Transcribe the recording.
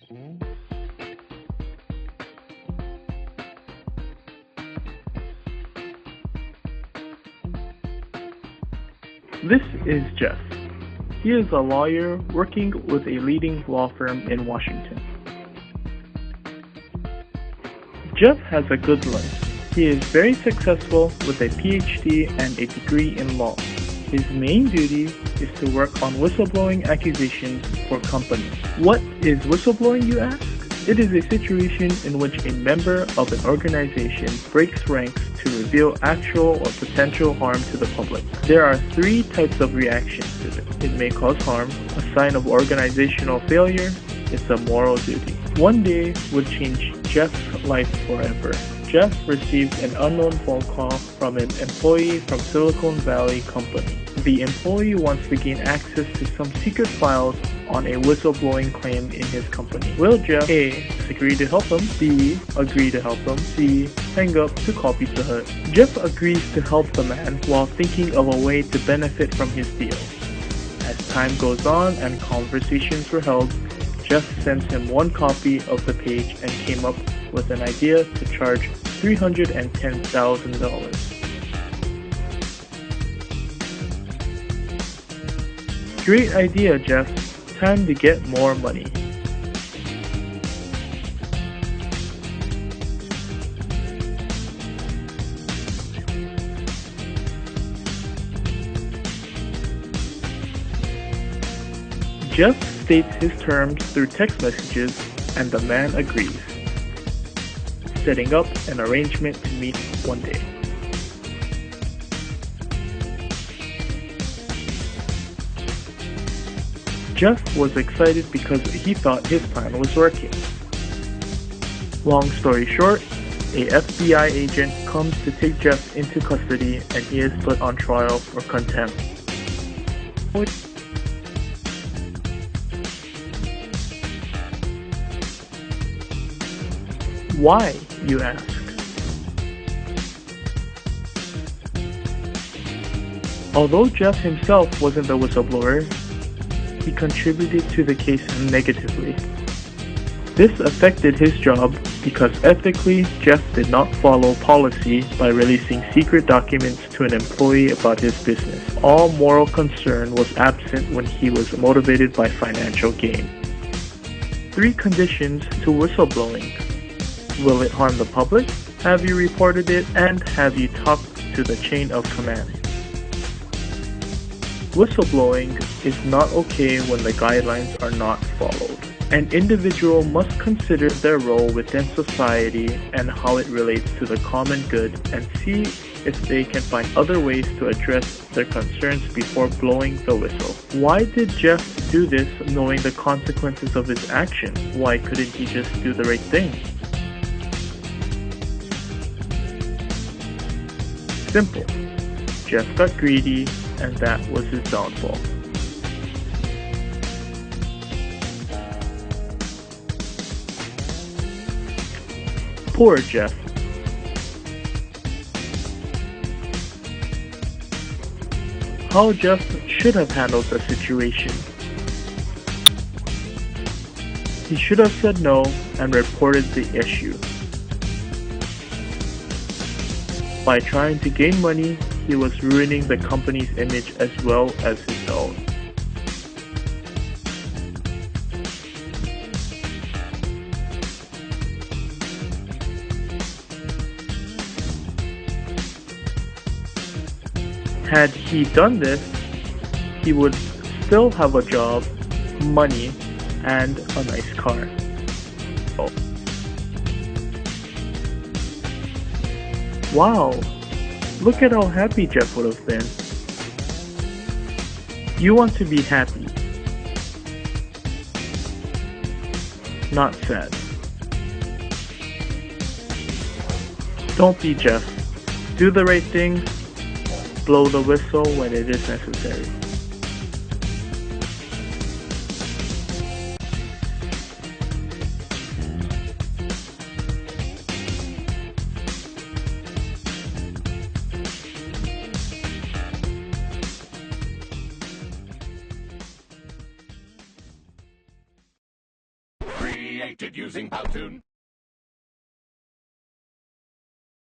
This is Jeff. He is a lawyer working with a leading law firm in Washington. Jeff has a good life. He is very successful with a PhD and a degree in law. His main duty is to work on whistleblowing accusations for companies. What is whistleblowing, you ask? It is a situation in which a member of an organization breaks ranks to reveal actual or potential harm to the public. There are three types of reactions to it. It may cause harm, a sign of organizational failure, it's a moral duty. One day would change Jeff's life forever. Jeff received an unknown phone call from an employee from Silicon Valley company. The employee wants to gain access to some secret files on a whistleblowing claim in his company. Will Jeff A. agree to help him, B. agree to help him, C. hang up to call Pizza Hut? Jeff agrees to help the man while thinking of a way to benefit from his deal. As time goes on and conversations were held, Jeff sends him one copy of the page and came up with an idea to charge $310,000. Great idea, Jeff. Time to get more money. Jeff states his terms through text messages and the man agrees, setting up an arrangement to meet one day. Jeff was excited because he thought his plan was working. Long story short, a FBI agent comes to take Jeff into custody and he is put on trial for contempt. Why, you ask? Although Jeff himself wasn't the whistleblower, he contributed to the case negatively. This affected his job because ethically, Jeff did not follow policy by releasing secret documents to an employee about his business. All moral concern was absent when he was motivated by financial gain. 3 conditions to whistleblowing. Will it harm the public? Have you reported it? And have you talked to the chain of command? Whistleblowing is not okay when the guidelines are not followed. An individual must consider their role within society and how it relates to the common good and see if they can find other ways to address their concerns before blowing the whistle. Why did Jeff do this knowing the consequences of his action? Why couldn't he just do the right thing? Simple. Jeff got greedy, and that was his downfall. Poor Jeff. How Jeff should have handled the situation. He should have said no and reported the issue. By trying to gain money, he was ruining the company's image as well as his own. Had he done this, he would still have a job, money, and a nice car. Wow, look at how happy Jeff would have been. You want to be happy, not sad. Don't be Jeff. Do the right thing, blow the whistle when it is necessary. created using Powtoon.